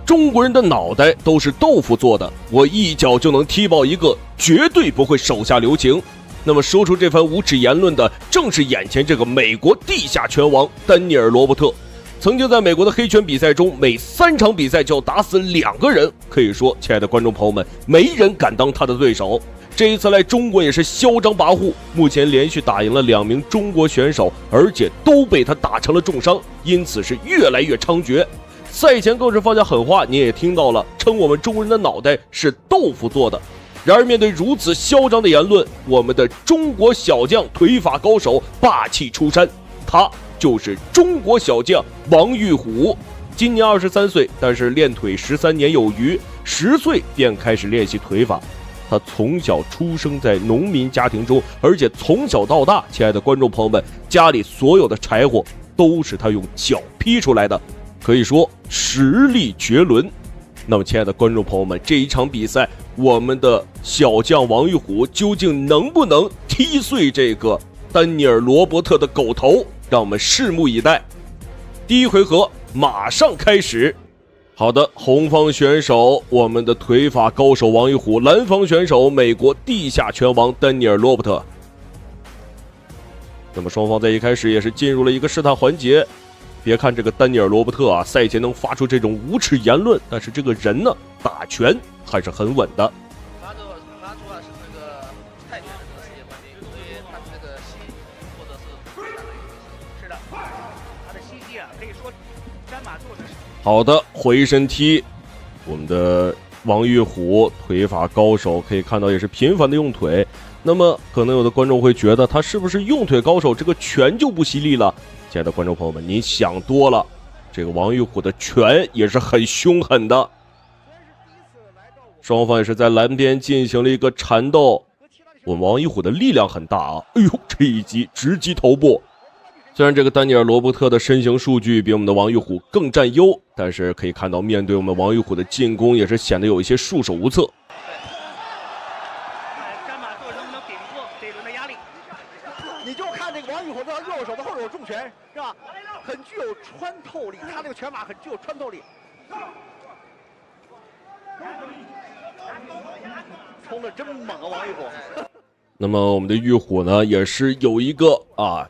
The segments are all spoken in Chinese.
中国人的脑袋都是豆腐做的，我一脚就能踢爆一个，绝对不会手下留情。那麼說出這番無恥言論的，正是眼前這個美國地下拳王丹尼爾·羅伯特。曾經在美國的黑拳比賽中，每3場比賽就要打死2個人，可以說，親愛的觀眾朋友們，沒人敢當他的對手。這一次來中國也是囂張跋扈，目前連續打贏了2名中國選手，而且都被他打成了重傷，因此是越來越猖獗。賽前更是放下狠話，你也聽到了，稱我們中國人的腦袋是豆腐做的。然而面對如此囂張的言論，我們的中國小將腿法高手霸氣出山，他就是中國小將王玉虎。今年23歲，但是練腿13年有餘，10歲便開始練習腿法。他從小出生在農民家庭中，而且從小到大，親愛的觀眾朋友們，家裡所有的柴火都是他用腳劈出來的，可以說實力絕倫。那麼親愛的觀眾朋友們，這一場比賽我們的小將王玉虎究竟能不能踢碎這個丹尼爾·羅伯特的狗頭，讓我們拭目以待。第一回合馬上開始。好的，紅方選手我們的腿法高手王玉虎，藍方選手美國地下拳王丹尼爾·羅伯特。那麼雙方在一開始也是進入了一個試探環節。別看這個丹尼爾·羅伯特啊，賽前能發出這種無恥言論，但是這個人呢，打拳還是很穩的。馬祖是那個泰拳的這個世界冠軍，所以他這個膝或者是腿打的一個是的，他的膝肌啊，可以說詹馬座是。好的，回身踢，我們的王玉虎腿法高手，可以看到也是頻繁的用腿。那麼可能有的觀眾會覺得他是不是用腿高手，這個拳就不犀利了？親愛的觀眾朋友們，您想多了，這個王玉虎的拳也是很兇狠的。雙方也是在欄邊進行了一個纏鬥，我們王玉虎的力量很大啊！哎呦，這一擊直擊頭部。雖然這個丹尼爾·羅伯特的身形數據比我們的王玉虎更佔優，但是可以看到面對我們王玉虎的進攻也是顯得有一些束手無策。你就看这個王玉虎的右手的後手重拳是吧？很具有穿透力，他這個拳法很具有穿透力，衝得真猛啊，王玉虎。那麼我們的玉虎呢，也是有一個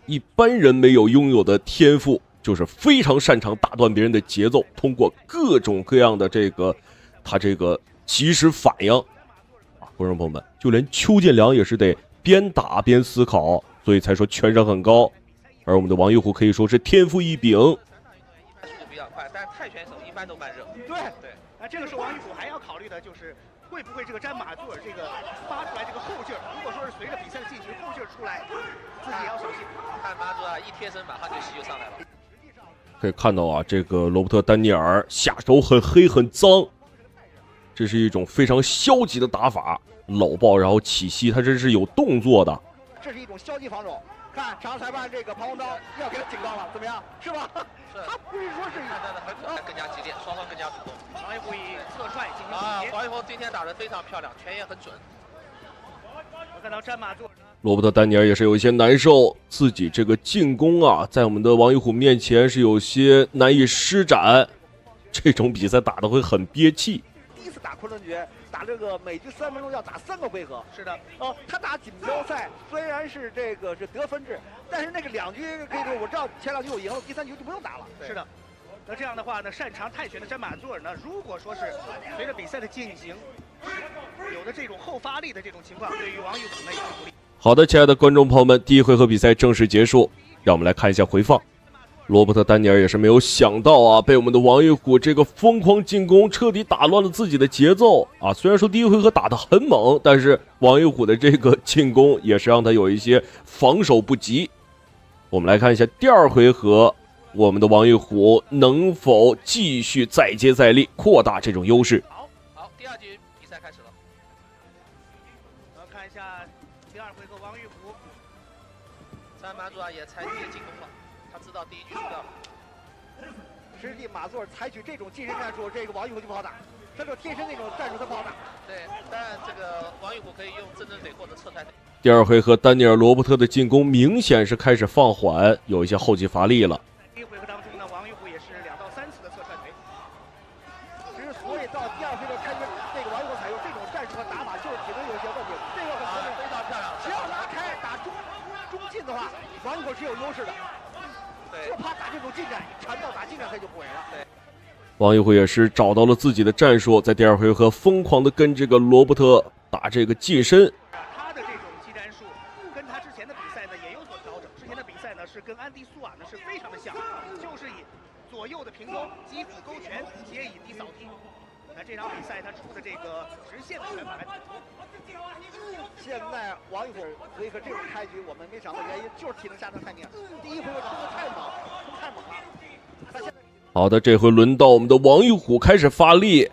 一般人沒有擁有的天賦，就是非常擅長打斷別人的節奏，通過各種各樣的他這個及時反應觀眾朋友們，就連邱建良也是得邊打邊思考，所以才說拳商很高。而我們的王玉虎可以說是天賦異稟，速度比較快，但是泰拳手一般都慢熱。对，這個時候王玉虎還要考慮的就是會不會這個詹馬座這個發出來這個後勁兒，如果說是隨着比賽的進行後勁兒出來，自己也要小心。看馬祖一貼身馬上就膝就上來了。可以看到這個羅伯特·丹尼爾下手很黑很髒，這是一種非常消極的打法，摟抱然後起膝，他這是有動作的。這是一種消極防守。看场裁判這個彷徨刀要給他警告了，怎麼樣？是吧？是。他不是說是看他的很更加激烈，雙方更加主動。王玉虎以側踹進行總結。王玉虎今天打得非常漂亮，拳也很準。我看到詹馬座。羅伯特·丹尼爾也是有一些難受，自己這個進攻在我們的王玉虎面前是有些難以施展，這種比賽打得會很憋氣。第一次打崑崙決，打這個每局3分鐘要打3個回合。是的，他打錦標賽雖然是這個是得分制，但是那個2局可以說我知道前2局我贏了，第3局就不用打了。是的，那這樣的話呢，擅長泰拳的詹馬座呢，如果說是隨着比賽的進行，有的這種後發力的這種情況，對於王玉虎呢也是不利。好的，親愛的觀眾朋友們，第一回合比賽正式結束，讓我們來看一下回放。羅伯特·丹尼爾也是沒有想到被我們的王玉虎這個瘋狂進攻徹底打亂了自己的節奏雖然說第一回合打得很猛，但是王玉虎的這個進攻也是讓他有一些防守不及。我們來看一下第二回合，我們的王玉虎能否繼續再接再厲，擴大這種優勢。好，第2局比賽開始了。我們看一下第2回合王玉虎，詹馬座也採取進攻了。知道第1局輸掉了，實際馬座採取這種近身戰術，這個王玉虎就不好打。他这貼身那种戰術他不好打。對，但這個王玉虎可以用正腿或者側腿。第二回合，丹尼爾·羅伯特的進攻明顯是開始放緩，有一些後繼乏力了。第一回合當中呢，王玉虎也是2到3次的側踹腿。之所以到第二回合開始，這個王玉虎採用這種戰術和打法，就是體能有些問題。這個非常漂亮，只要拉開打中近的話，王玉虎是有優勢的。就怕打這種近戰，纏到打近戰他就不穩了。對。王玉虎也是找到了自己的戰術，在第二回合瘋狂的跟這個羅伯特打這個近身。他的這種技戰術跟他之前的比賽呢也有所調整。之前的比賽呢是跟安迪蘇瓦呢是非常的像，就是以左右的平勾、擊子勾拳，皆以低掃踢。那這場比賽他出的這個直線的拳法來突出。現在王玉虎回合這種開局，我們沒想到原因就是體能下降太厲害。第一回合冲得太猛，太猛了。他現在。好的，這回輪到我們的王玉虎開始發力，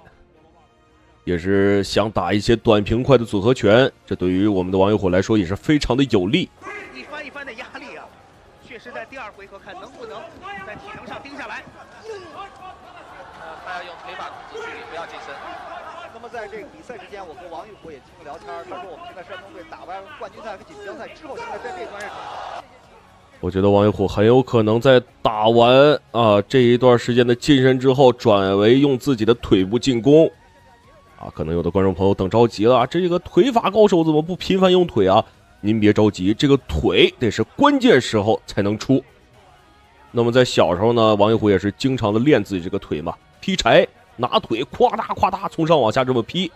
也是想打一些短平快的組合拳，這對於我們的王玉虎來說也是非常的有利。一番一番的壓力啊，確實在第二回合看能不能在體能上盯下來。他要用腿法控制距離，不要近身。那麼在這個比賽之間，我跟王玉虎也經過聊天，他說我們現在山東隊打完冠軍賽和錦標賽之後，現在在這段日子。我覺得王玉虎很有可能在打完這一段時間的近身之後，轉為用自己的腿部進攻。可能有的觀眾朋友等着急了，這個腿法高手怎麼不頻繁用腿啊？您別着急，這個腿得是關鍵時候才能出。那麼在小時候呢，王玉虎也是經常的練自己這個腿嘛，劈柴拿腿夸嗒夸嗒從上往下這麼劈，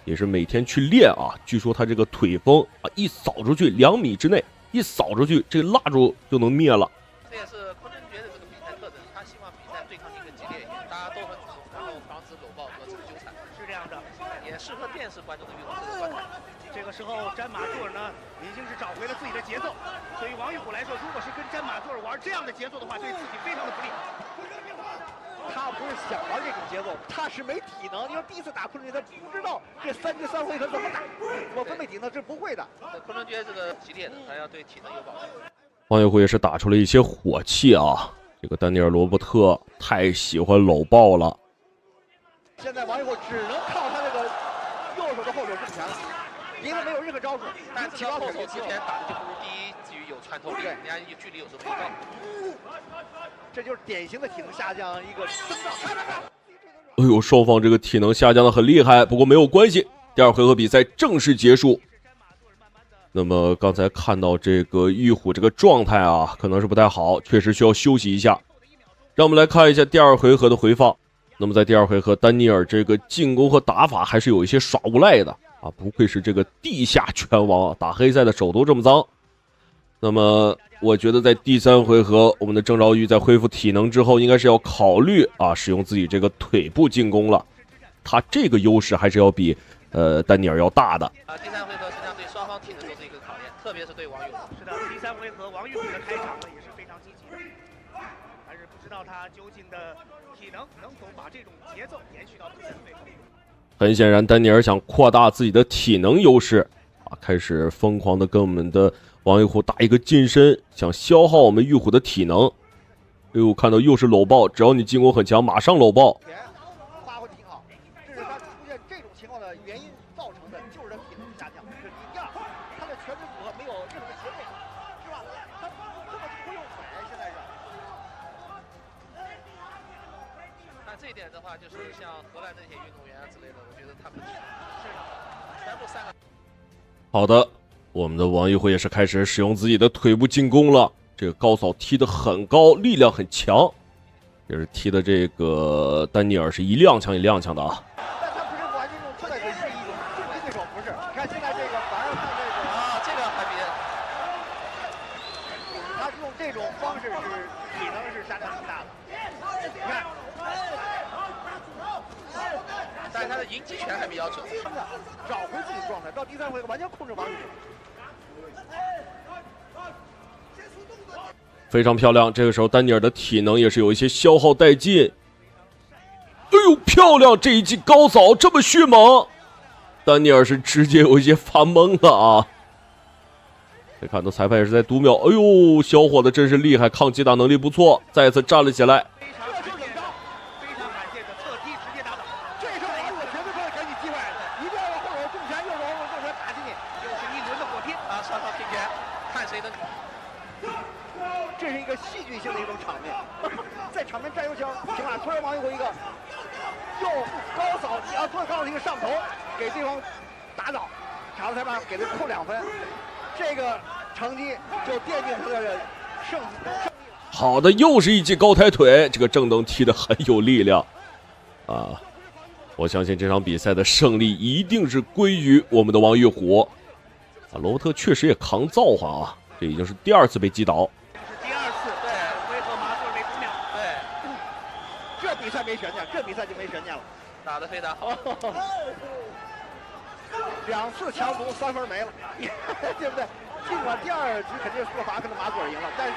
也是每天去練啊。據說他這個腿風一掃出去2米之內。一掃出去，這個蠟燭就能滅了。這也是昆仑決的這個比賽特徵，他希望比賽對抗性更激烈一點，大家都很主動，然後防止摟抱和這個糾纏，是這樣的，也適合電視觀眾的運動這個觀看。這個時候，詹馬杜爾呢已經是找回了自己的節奏。對於王玉虎來說，如果是跟詹馬杜爾玩這樣的節奏的話，對自己非常的不利。他不是想玩這種節奏，他是沒體能。因為第一次打昆仑決，他不知道這3局3回合怎麼打，我分配體能是不會的。昆仑決這個激烈的，他要對體能有保證。王玉虎也是打出了一些火氣啊！這個丹尼爾·羅伯特太喜歡摟抱了。現在王玉虎只能靠他這個右手的後手正拳了，別的沒有任何招數。但這個後手之前打的就不如第一局有穿透力，人家距離有时候没到。這就是典型的體能下降一個徵兆。哎呦，雙方這個體能下降的很厲害，不過沒有關係，第二回合比賽正式結束。那麼剛才看到這個玉虎這個狀態啊，可能是不太好，確實需要休息一下。讓我們來看一下第二回合的回放。那麼在第二回合，丹尼爾這個進攻和打法還是有一些耍無賴的啊，不愧是這個地下拳王，打黑賽的手都這麼髒。那麼我覺得在第3回合，我們的鄭昭玉在恢復體能之後，應該是要考慮使用自己這個腿部進攻了。他這個優勢還是要比丹尼爾要大的。第3回合實際上對雙方體能都是一個考驗，特別是對王玉虎。是的，第3回合王玉虎的開場呢也是非常積極的，但是不知道他究竟的體能能否把這種節奏延續到第3回合。很顯然，丹尼爾想擴大自己的體能優勢開始瘋狂的跟我們的王玉虎打一個近身，想消耗我們玉虎的體能。哎呦，看到又是摟抱，只要你進攻很強，馬上摟抱。发挥挺好，这是他出现这种情况的原因造成的，就是他体能下降。这是第二，他的拳腿组合没有任何的协配，是吧？他根本就不用腿，现在是。那这一点的话，就是像荷兰这些运动员之类的，我觉得他们是全部3个。好的。我们的王玉虎也是開始使用自己的腿部進攻了，這個高掃踢得很高，力量很強，也是踢的這個丹尼爾是一踉蹌一踉蹌的啊。但他不是完全用侧腿是一種重击对手，不是？你看現在這個反而用這個這個還比他用這種方式是體能是下降挺大的。你看，但是他的迎擊拳還比較準，找回自己狀態，到第3回合完全控制王玉虎。非常漂亮，這個時候丹尼爾的體能也是有一些消耗殆盡。哎呦，漂亮！這一記高掃這麼迅猛，丹尼爾是直接有一些發懵了啊！可以看到裁判也是在讀秒。哎呦，小伙子真是厲害，抗擊打能力不錯，再次站了起來。非常感謝的側踢直接打倒，這時候王玉虎看谁的。这是一个戏剧性的一种场面，在场面站油枪，平了，突然王玉虎一个又高扫，突然高扫一个上头，给对方打倒，查了裁判给他扣2分，这个成绩就奠定他的胜利。好的，又是一记高抬腿，这个郑登踢得很有力量啊！我相信这场比赛的胜利一定是歸於我們的王玉虎啊！羅伯特確實也扛造化啊，這已經是第2次被擊倒。第2次，對，回合麻醉沒5秒，對，這比賽沒懸念，這比賽就沒懸念了，打得非常好。 2次強毒3分沒了，對不對？儘管第2局肯定是個罰，可能馬祖爾贏了，但是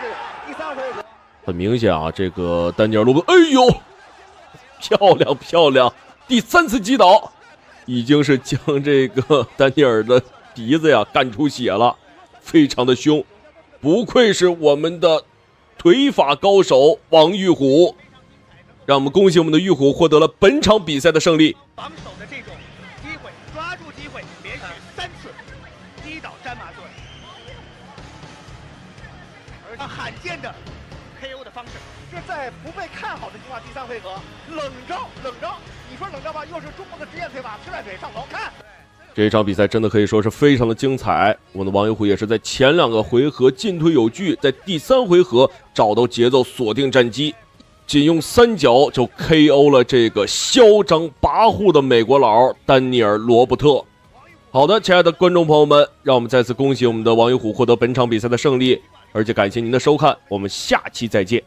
第3回合很明顯啊，這個丹尼爾·羅伯，哎呦，漂亮漂亮！第3次擊倒，已經是將這個丹尼爾的鼻子呀幹出血了，非常的兇，不愧是我們的腿法高手王玉虎，讓我們恭喜我們的玉虎獲得了本場比賽的勝利。防守的這種機會，抓住機會，連續3次擊倒詹馬頓，而且罕見的 KO 的方式，是在不被看好的情況，第3回合冷招，你說冷招吧，又是中國的職業腿法，吃帶腿上頭，看。這一場比賽真的可以說是非常的精彩，我們的王玉虎也是在前2個回合進退有據，在第3回合找到節奏，鎖定戰機，僅用3腳就 KO 了這個囂張跋扈的美國佬丹尼爾·羅伯特。好的，親愛的觀眾朋友們，讓我們再次恭喜我們的王玉虎獲得本場比賽的勝利，而且感謝您的收看，我們下期再見。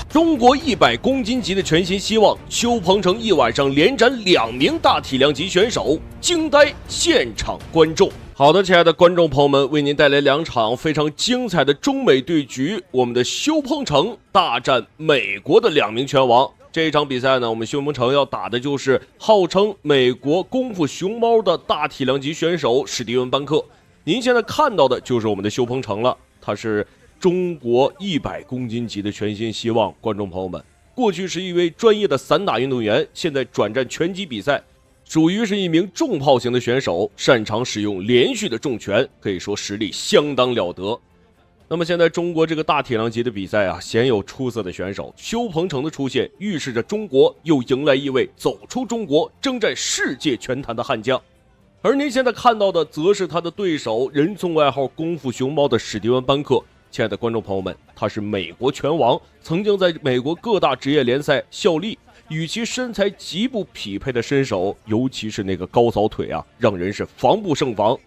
中國100公斤級的全新希望邱鵬程一晚上連斬2名大體量級選手，驚呆現場觀眾。好的，親愛的觀眾朋友們，為您帶來2場非常精彩的中美對局，我們的邱鵬程大戰美國的2名拳王。這一場比賽呢，我們邱鵬程要打的就是號稱美國功夫熊貓的大體量級選手史蒂文·班克。您現在看到的就是我們的邱鵬程了，他是中國100公斤級的全新希望。觀眾朋友們，過去是一位專業的散打運動員，現在轉戰拳擊比賽，屬於是一名重炮型的選手，擅長使用連續的重拳，可以說實力相當了得。那麼現在中國這個大體量級的比賽啊，鮮有出色的選手，邱鵬程的出現預示着中國又迎來一位走出中國征戰世界拳壇的悍將。而您現在看到的則是他的對手，人送外號功夫熊貓的史蒂文·班克。親愛的觀眾朋友們，他是美國拳王，曾經在美國各大職業聯賽效力，與其身材極不匹配的身手，尤其是那個高掃腿啊，讓人是防不勝防。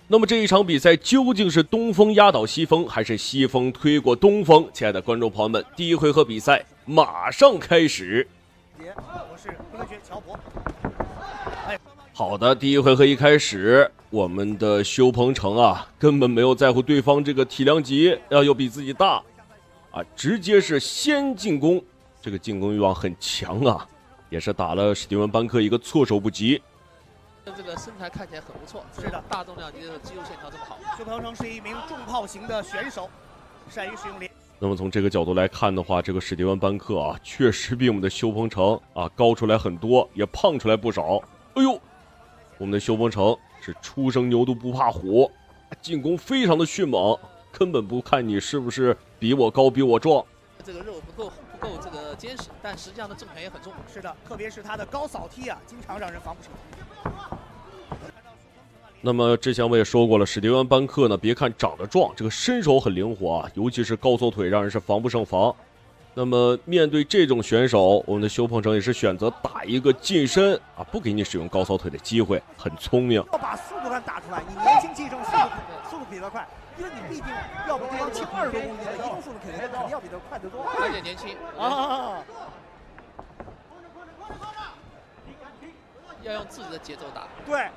那麼這一場比賽究竟是東風壓倒西風，還是西風推過東風？親愛的觀眾朋友們，第1回合比賽馬上開始。我是科學喬博。好的，第1回合一開始，我們的邱鵬程啊，根本沒有在乎對方這個體量級又比自己大啊，直接是先進攻，這個進攻欲望很強啊，也是打了史蒂文·班克一個措手不及。這個身材看起來很不錯，是的，大重量級的肌肉線條這麼好。邱鵬程是一名重炮型的選手，善於使用連。那麼從這個角度來看的話，這個史蒂文·班克啊，確實比我們的邱鵬程啊高出來很多，也胖出來不少。哎呦！我們的邱鵬程是初生牛犢不怕虎，進攻非常的迅猛，根本不看你是不是比我高比我壯。這個肉不夠這個堅實，但實際上的正拳也很重。是的，特別是他的高掃踢啊，經常讓人防不勝防。那麼之前我也說過了，史蒂文·班克呢，別看長得壯，這個身手很靈活啊，尤其是高掃腿讓人是防不勝防。那麼面對這種選手，我們的邱鵬程也是選擇打一個近身啊，不給你使用高掃腿的機會，很聰明。要把速度感打出來，你年輕氣盛，速度比他快，因為你畢竟要比對方輕20多公斤的，移動速度肯定要比他快得多。而且年輕啊，要用自己的節奏打。對，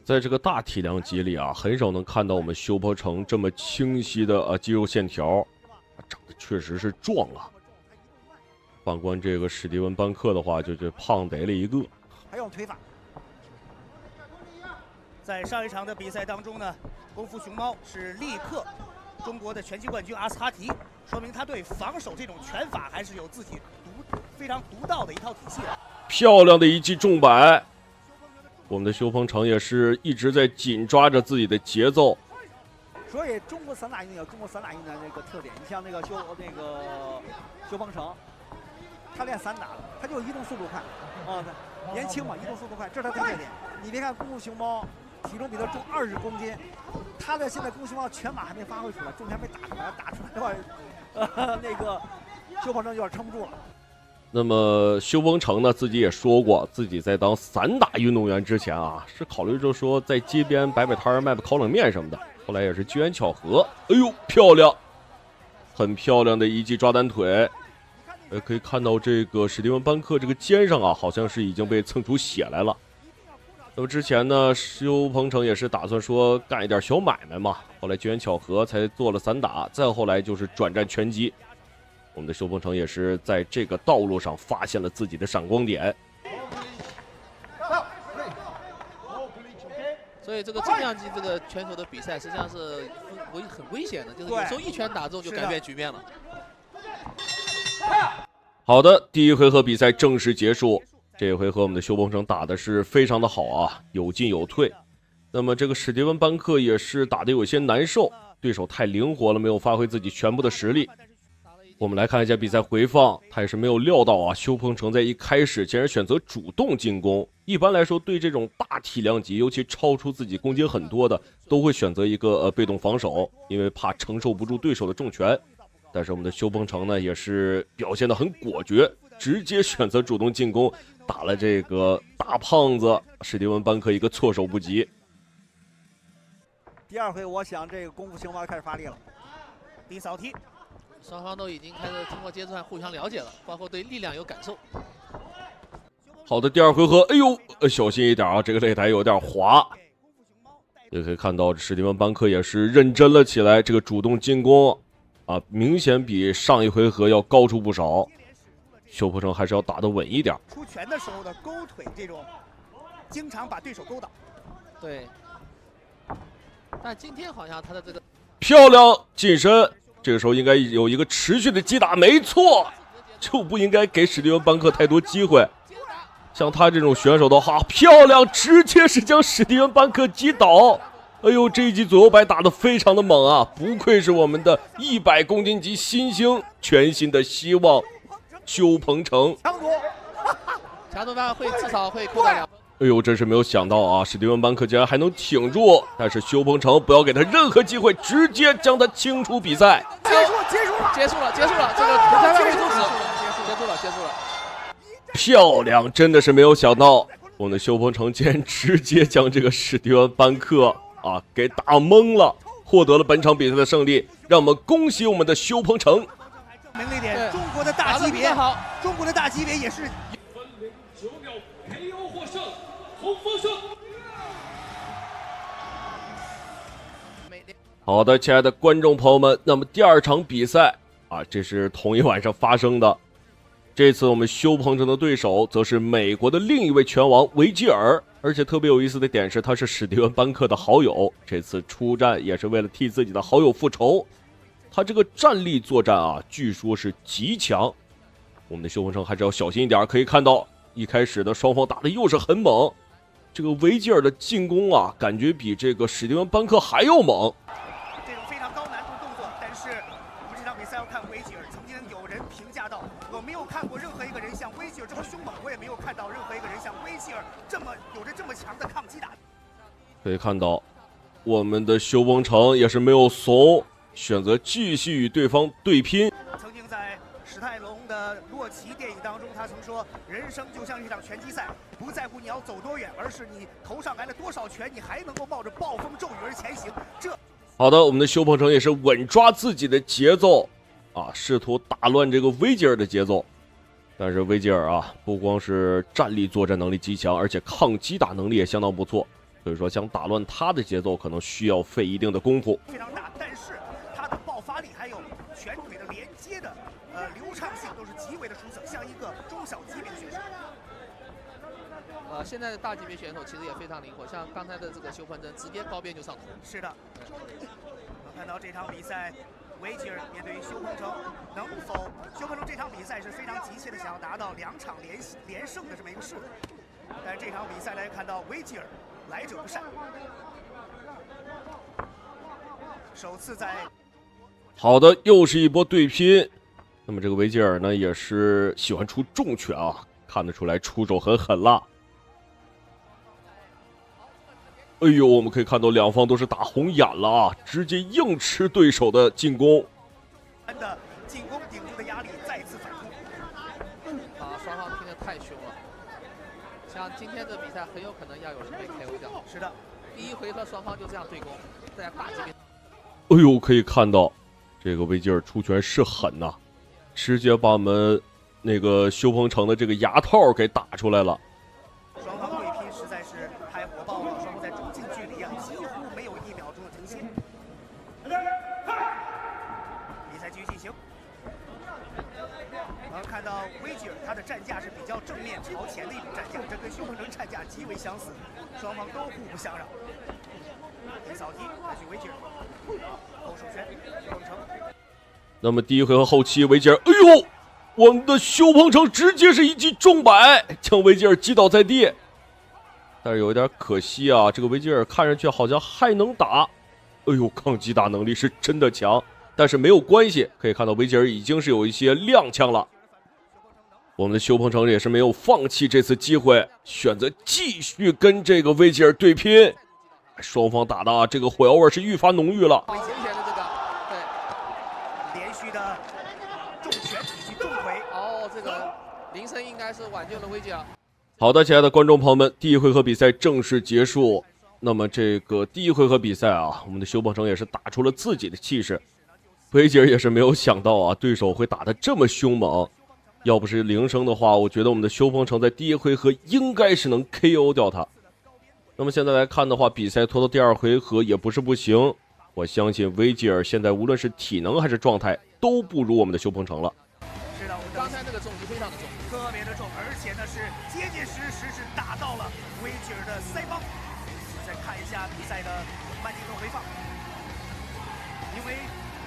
在這個大體量級裡啊，很少能看到我們邱鵬程這麼清晰的肌肉線條，長得確實是壯啊。反觀這個史蒂文·班克的話，就胖得了一個。還用腿法。在上一場的比賽當中呢，功夫熊貓是立刻中国的拳击冠軍阿斯哈提，說明他對防守這種拳法還是有自己非常獨到的一套體系的。漂亮的一記重擺，我們的修鵬程也是一直在緊抓着自己的節奏。所以中國散打運動有中國散打運動的那個特點，你像那個修鵬程，他練散打了，他就移動速度快，年輕嘛，移動速度快，這是他的特點。你別看功夫熊貓體重比他重20公斤，他的現在功夫熊貓拳法還沒發揮出來，重拳沒打出來，打出來的話，那個修鵬程有點撐不住了。那麼修鹏程呢，自己也說過，自己在当散打運動員之前啊，是考慮着說在街邊擺擺攤兒、賣烤冷面什麼的。後來也是機緣巧合，哎呦，漂亮，很漂亮的一记抓单腿。可以看到这个史蒂文·班克这个肩上啊，好像是已经被蹭出血来了。那么之前呢，修鹏程也是打算说干一点小买賣嘛，後來機緣巧合才做了散打，再後來就是轉戰拳擊。我們的修鵬程也是在這個道路上發現了自己的閃光點。所以這個重量級這個拳手的比賽實際上是很危險的，就是有時候一拳打中就改變局面了。好的，第一回合比賽正式結束。這一回合我們的修鵬程打的是非常的好啊，有進有退。那麼這個史蒂文·班克也是打得有些難受，對手太靈活了，沒有發揮自己全部的實力。我們來看一下比賽回放，他也是沒有料到啊，修鵬程在一開始竟然選擇主動進攻。一般來說，對這種大體量級，尤其超出自己公斤很多的，都會選擇一個被動防守，因為怕承受不住對手的重拳。但是我們的修鵬程呢，也是表現得很果決，直接選擇主動進攻，打了這個大胖子史蒂文·班克一個措手不及。第二回，我想這個功夫熊貓開始發力了，第掃踢。雙方都已經開始通過接觸互相了解了，包括對力量有感受。好的，第二回合，哎呦，小心一點啊，這個擂台有點滑。也可以看到史蒂文·班克也是認真了起來，這個主動進攻啊，明顯比上一回合要高出不少。修鵬程還是要打得穩一點。出拳的時候的勾腿這種，經常把對手勾倒。對。但今天好像他的這個漂亮近身。這個時候應該有一個持續的擊打，沒錯，就不應該給史蒂文·班克太多機會。像他這種選手的話，漂亮，直接是將史蒂文·班克擊倒。哎呦，這一記左右擺打得非常的猛啊，不愧是我們的100公斤級新星，全新的希望修鵬程。強度範圍會至少會擴大2。哎呦，真是沒有想到啊！史蒂文·班克竟然還能挺住，但是修鵬程不要給他任何機會，直接將他清出比賽。結束了，這個裁判會終止，結束了。漂亮，真的是沒有想到，我們的修鵬程竟然直接將這個史蒂文·班克啊給打懵了，獲得了本場比賽的勝利。讓我們恭喜我們的修鵬程。明了一點，中國的大級別好，中國的大級別也是。好的，親愛的觀眾朋友們，那麼第二場比賽啊，這是同一晚上發生的。這次我們修鵬程的對手則是美國的另一位拳王維吉爾，而且特別有意思的點是，他是史蒂文·班克的好友，這次出戰也是為了替自己的好友復仇。他這個站立作戰啊，據說是極強。我們的修鵬程還是要小心一點，可以看到一開始的雙方打的又是很猛。這個維吉爾的進攻啊，感覺比這個史蒂文·班克還要猛。這種非常高難度動作，但是我們這場比賽要看維吉爾。曾經有人評價到，我沒有看過任何一個人像維吉爾這麼兇猛，我也沒有看到任何一個人像維吉爾有着這麼強的抗擊打。可以看到，我們的修鵬程也是沒有慫，選擇繼續與對方對拼。曾經在史泰龍的《洛奇》電影當中，他曾說：“人生就像一場拳擊賽，不在乎你要走多遠，而是你頭上來了多少拳，你還能夠冒着暴風驟雨而前行。”好的，我們的修鵬程也是穩抓自己的節奏啊，試圖打亂這個維吉爾的節奏。但是維吉爾啊，不光是站立作戰能力極強，而且抗擊打能力也相當不錯。所以說，想打亂他的節奏，可能需要費一定的功夫。非常大，但是他的爆發力還有拳腿的連接的流暢性都是極為的出色，像一個中小級別的選手。现在的大级别选手其实也非常灵活，像刚才的这个修鹏程直接高边就上头。是的，能看到这场比赛，维吉尔面对修鹏程，能否修鹏程这场比赛是非常急切的想要达到2场连胜的这么一个数字，但是这场比赛大家看到维吉尔来者不善，首次在。好的，又是一波对拼。那么这个维吉尔呢，也是喜欢出重拳啊，看得出来出手很狠辣。哎呦，我们可以看到两方都是打红眼了啊，直接硬吃对手的进攻。的进攻顶住的压力再次反扑。双方拼得太凶了。像今天的比赛很有可能要有人被 KO 掉。是的，第一回合双方就这样对攻，在大级别。哎呦，可以看到这个维吉尔出拳是狠呐，直接把我们那个修鹏程的这个牙套给打出来了。双方对拼实在是太火爆了，双方在中近距离啊几乎没有1秒钟的停歇。比赛继续进行。能看到维吉尔他的站架是比较正面朝前的一种站架，这跟修鹏程站架极为相似，双方都互不相让。扫踢，来去维吉尔，后手拳，修鹏程。那么第一回合后期，维吉尔，哎呦，我们的修鹏程直接是一击中摆，将维吉尔击倒在地。但是有一点可惜啊，这个维吉爾看上去好像还能打，哎呦，抗击打能力是真的强。但是没有关系，可以看到维吉尔已经是有一些踉蹌了。我们的修鹏程也是没有放弃这次机会，选择继續跟这個維吉爾對拼。雙方打的這個火藥味是愈發濃郁了。危險的這個，對，連續的重拳以及重腿。哦，這個林森應該是挽救了維吉爾。好的，親愛的觀眾朋友們，第一回合比賽正式結束。那麼這個第一回合比賽啊，我們的修鵬程也是打出了自己的氣勢。維吉爾也是沒有想到啊，對手會打得這麼兇猛。要不是鈴聲的話，我覺得我們的修鵬程在第一回合應該是能 KO 掉他。那麼現在來看的話，比賽拖到第二回合也不是不行。我相信維吉爾現在無論是體能還是狀態，都不如我們的修鵬程了。是的，我們剛才那個重擊非常的重，特別的重，而且呢是結結實實是打到了維吉爾的腮幫。再看一下比賽的慢鏡頭回放，因為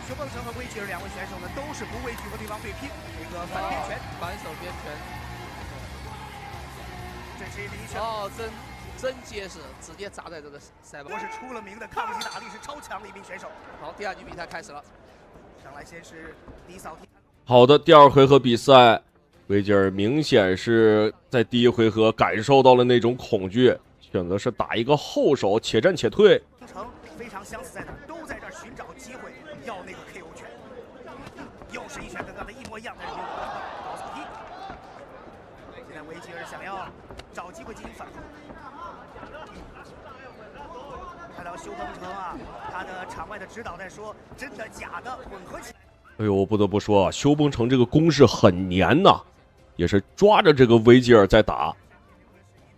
修鵬程和維吉爾兩位選手呢都是不畏懼和對方對拼，一個反邊拳，反手邊拳，這是一拳，哦，真結實，直接砸在這個腮幫。我是出了名的抗擊打力是超強的一名選手。好，第二局比賽開始了，上來先是低掃踢。好的，第二回合比賽，維吉爾明顯是在第一回合感受到了那種恐懼，選擇是打一個後手，且戰且退。程非常相似在哪，都在這尋找機會要那個 KO 拳，又是一拳跟剛才一模一樣，但是沒有得到高掃踢。現在維吉爾想要找機會進行反撲。看到修鵬程啊，他的場外的指導在說真的假的混合起來。哎呦，不得不說啊，修鵬程這個攻勢很黏吶，也是抓着這個維吉爾在打。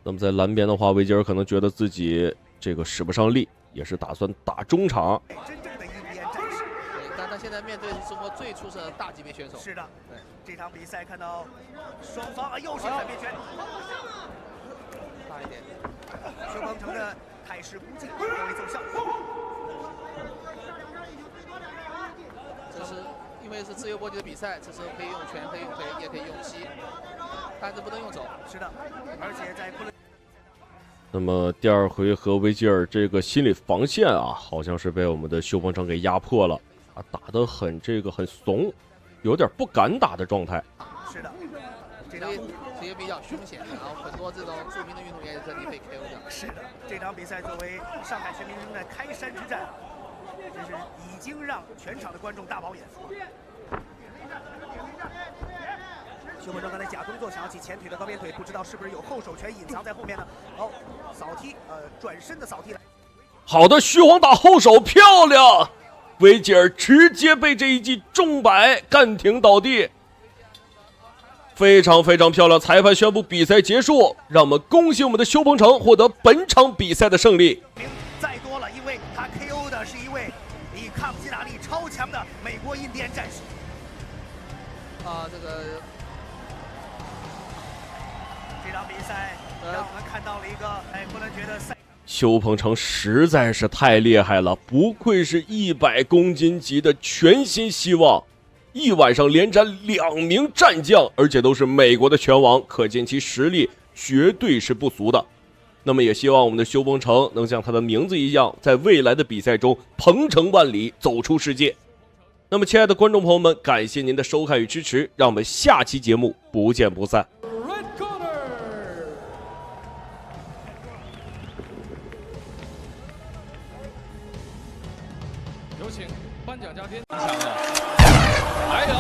那麼在藍邊的話，維吉爾可能覺得自己這個使不上力，也是打算打中場。真正的印第安戰士。對，但他現在面對是中國最出色的大級別選手。是的，對，這場比賽看到雙方啊，又是反邊拳，大一點。修鵬程的態勢不濟，沒有奏效。這是因為是自由搏擊的比賽，這時候可以用拳，可以用腿，也可以用膝，但是不能用肘。是的，而且在那麼第二回合維吉爾這個心理防線啊，好像是被我們的修鵬程給壓迫了啊，打得很很慫，有點不敢打的狀態。是的，這個比較兇險，然後很多這種著名的運動員在這裡被 KO 掉。是的，這場比賽作為上海全明星的開山之戰，真是已經讓全場的觀眾大飽眼。修鵬程剛才假動作想要起前腿的高邊腿，不知道是不是有後手拳隱藏在後面呢？好，掃踢，轉身的掃踢來。好的，虛晃打後手，漂亮！維吉爾直接被這一擊中擺，幹挺倒地，非常漂亮。裁判宣布比賽結束，讓我們恭喜我們的修鵬程獲得本場比賽的勝利。再多了，因為他 KO 的是一位以抗擊打力超強的美國印第安戰士。場比赛讓我們看到了一個不能覺得賽。邱鵬程實在是太厲害了，不愧是100公斤級的全新希望，一晚上連斩2名戰將，而且都是美國的拳王，可見其實力絕對是不俗的。那麼也希望我們的邱鵬程能像他的名字一樣，在未來的比赛中鵬程萬里，走出世界。那麼亲愛的觀眾朋友們，感謝您的收看與支持，讓我們下期節目不見不散。有請颁奖嘉宾。还有，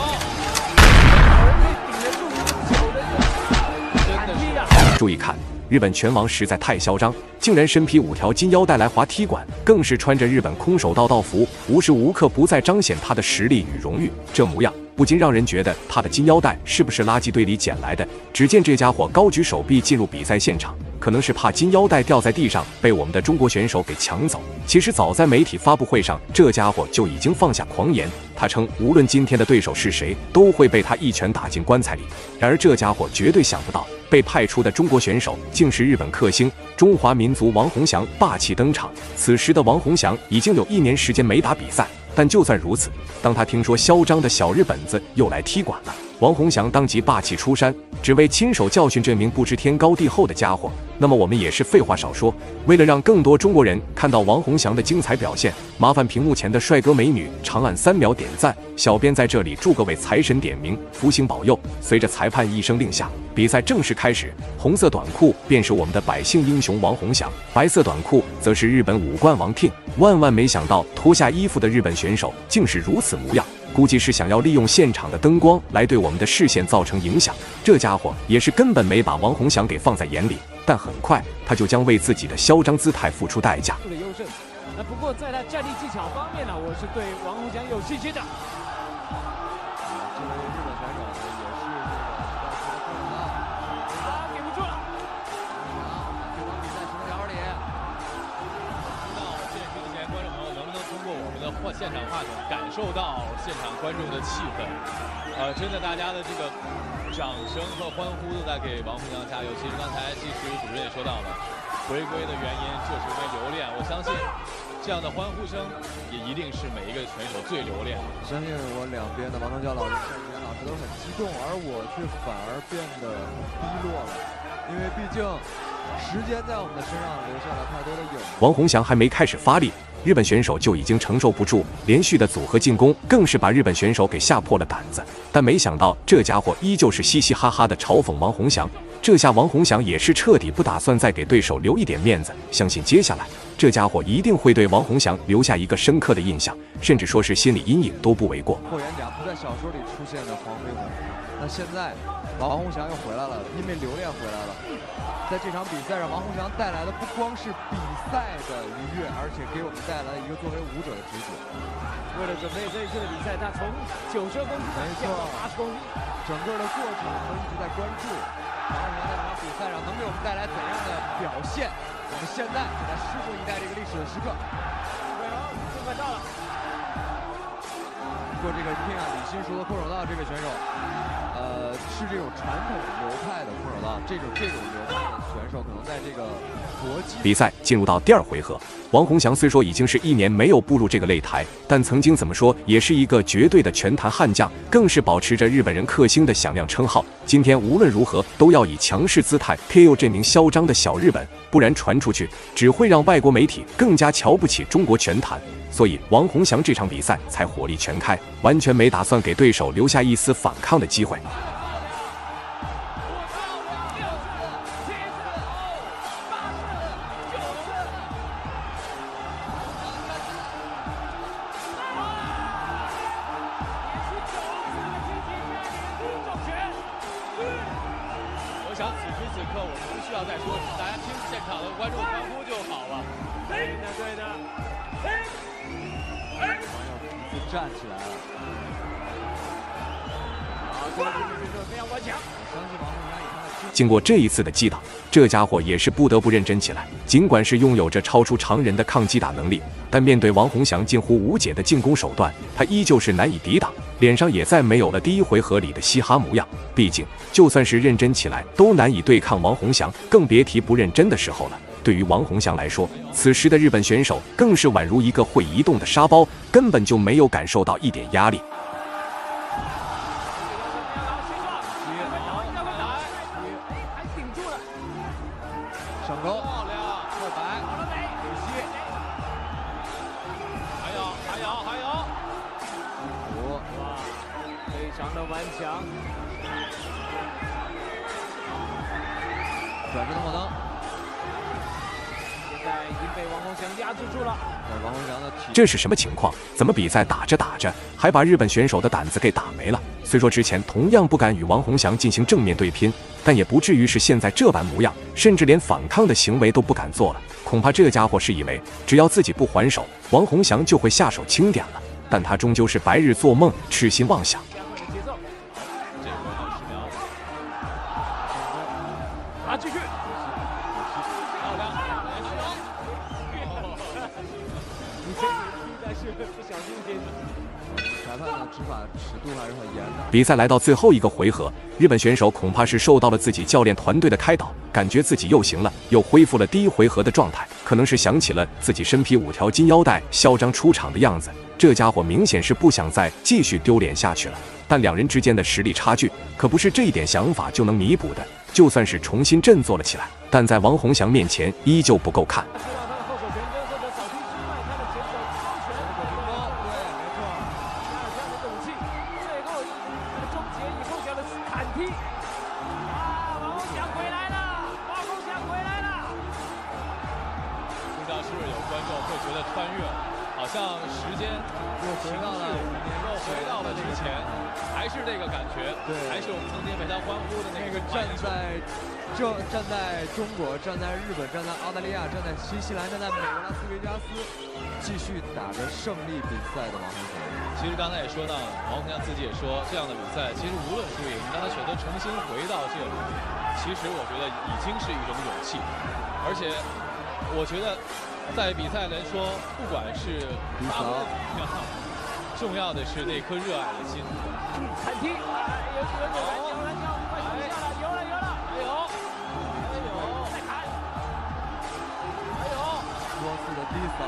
注意看，日本拳王实在太嚣张，竟然身披5条金腰带来滑踢馆，更是穿着日本空手道道服，无时无刻不在彰显他的實力與榮譽。這模樣不禁讓人覺得他的金腰帶是不是垃圾堆裡撿來的？只見這家伙高舉手臂進入比賽現場，可能是怕金腰帶掉在地上被我們的中國選手給搶走。其實早在媒體發布會上，這家伙就已經放下狂言，他稱無論今天的對手是誰，都會被他一拳打進棺材裡。然而這家伙絕對想不到，被派出的中國選手竟是日本克星中華民族王洪祥霸氣登場。此時的王洪祥已經有1年時間沒打比賽，但就算如此，當他聽說囂張的小日本子又來踢館了，王洪祥當即霸氣出山，只為親手教訓這名不知天高地厚的家伙。那麼我們也是廢話少說，為了讓更多中國人看到王洪祥的精彩表現，麻煩屏幕前的帥哥美女長按3秒點讚。小編在這裡祝各位財神點名，福星保佑。隨着裁判一聲令下，比賽正式開始。紅色短褲便是我們的百姓英雄王洪祥，白色短褲則是日本武冠王挺。萬萬沒想到，脫下衣服的日本選手竟是如此模樣，估計是想要利用現場的燈光來對我們的視線造成影響。這家伙也是根本沒把王洪祥給放在眼裡，但很快他就將為自己的囂張姿態付出代價。不過在他站立技巧方面呢，我是對王洪祥有信心的。给不住了。比赛成条里，不知道电视机前观众朋友能不能通过我们的现场话筒感受到现场观众的气氛。真的，大家的这个掌聲和歡呼都在給王洪祥加油。其實剛才技術主任也說到了，回歸的原因就是因為留戀。我相信這樣的歡呼聲也一定是每一個選手最留戀。相信我兩邊的王東教老師、夏雨老師都很激動，而我卻反而變得低落了，因為畢竟時間在我們的身上留下了太多的影子。王洪祥還沒開始發力，日本選手就已經承受不住，連續的組合進攻更是把日本選手給嚇破了膽子。但沒想到這家伙依舊是嘻嘻哈哈的嘲諷王洪祥，這下王洪祥也是徹底不打算再給對手留一點面子，相信接下來這家伙一定會對王洪祥留下一個深刻的印象，甚至說是心理陰影都不為過。霍元甲不在小說裡出現的黃飛鴻，那現在王洪祥又回來了，因為留戀回來了。在這場比賽上，王洪祥帶來的不光是比賽的愉悅，而且給我們帶來了一個作為舞者的直覺。為了準備這一次的比賽，他從90公斤降到80公斤，整個的過程我們一直在關注王洪祥在這場比賽上能給我們帶來怎樣的表現。我們現在就來拭目以待這個歷史的時刻。就快到了。不過這個天啊，李新說的空手道這位選手，是這種傳統流派的空手道，這種流派的選手可能在這個搏擊。比賽進入到第2回合，王洪祥雖說已經是1年沒有步入這個擂台，但曾經怎麼說也是一個絕對的拳壇悍將，更是保持着日本人克星的響亮稱號。今天無論如何都要以強勢姿態 KO 這名囂張的小日本，不然傳出去只會讓外國媒體更加瞧不起中國拳壇。所以王洪祥這場比賽才火力全開，完全沒打算給對手留下一絲反抗的機會。我想此時此刻我們不需要再說什麼，大家聽現場的觀眾歡呼就好了。對的。站起來了，好，這個選手非常頑強。我相信王洪祥以他的天經過這一次的擊倒，這家伙也是不得不認真起來。儘管是擁有着超出常人的抗擊打能力，但面對王洪祥近乎無解的進攻手段，他依舊是難以抵擋，臉上也再沒有了第一回合裡的嘻哈模樣。畢竟，就算是認真起來，都難以對抗王洪祥，更別提不認真的時候了。對於王洪祥來說，此時的日本選手更是宛如一個會移動的沙包，根本就沒有感受到一點壓力。上勾，漂亮，后摆，可惜。還有，哇，非常的顽強，转身的后蹬，现在已经被王洪祥压制住了。王洪祥的这是什么情况？怎么比赛打着打着，还把日本選手的膽子給打沒了？雖說之前同樣不敢與王洪祥進行正面對拼，但也不至於是現在這般模樣，甚至連反抗的行為都不敢做了。恐怕這家伙是以為只要自己不還手，王洪祥就會下手輕點了。但他終究是白日做夢，痴心妄想。繼續，漂亮，你這應該是不小心間。裁判的執法尺度還是很嚴的。比賽來到最後一個回合，日本選手恐怕是受到了自己教練團隊的開導，感覺自己又行了，又恢復了第一回合的狀態，可能是想起了自己身披5條金腰帶囂張出場的樣子。這家伙明顯是不想再繼續丟臉下去了。但兩人之間的實力差距可不是這一點想法就能彌補的，就算是重新振作了起來，但在王洪祥面前依舊不夠看。好像時間又回到了之前，還是那個感覺，對，還是我們曾經為他歡呼的那個站在中國、站在日本、站在澳大利亞、站在新西蘭、站在美國拉斯維加斯，繼續打着勝利比賽的王洪祥。其實剛才也說到了，王洪祥自己也說，這樣的比賽其實無論輸贏，當他選擇重新回到這裡，其實我覺得已經是一種勇氣，而且我覺得。在比賽來說，不管是打不怎麼樣，重要的是那顆熱愛的心。砍踢，有快速下了，有了，再砍，還有多次的低掃，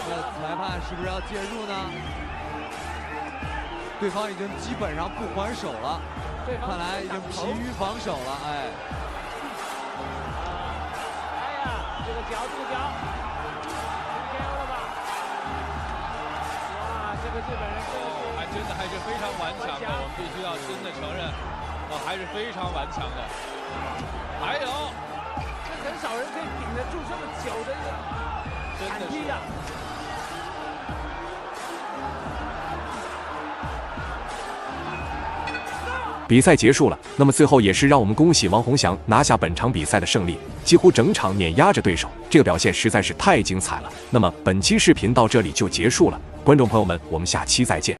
那裁判是不是要介入呢？對方已經基本上不還手了，看來已經疲於防守了，哎。這個腳，PKO 了吧？哇，這個日本人還是非常頑強的，我們必須要真的承認，還是非常頑強的。還有，這很少人可以頂得住這麼久的一個砍踢啊！比賽結束了，那麼最後也是讓我們恭喜王洪祥拿下本場比賽的勝利，幾乎整場碾壓着對手，這個表現實在是太精彩了。那麼本期視頻到這裡就結束了，觀眾朋友們，我們下期再見。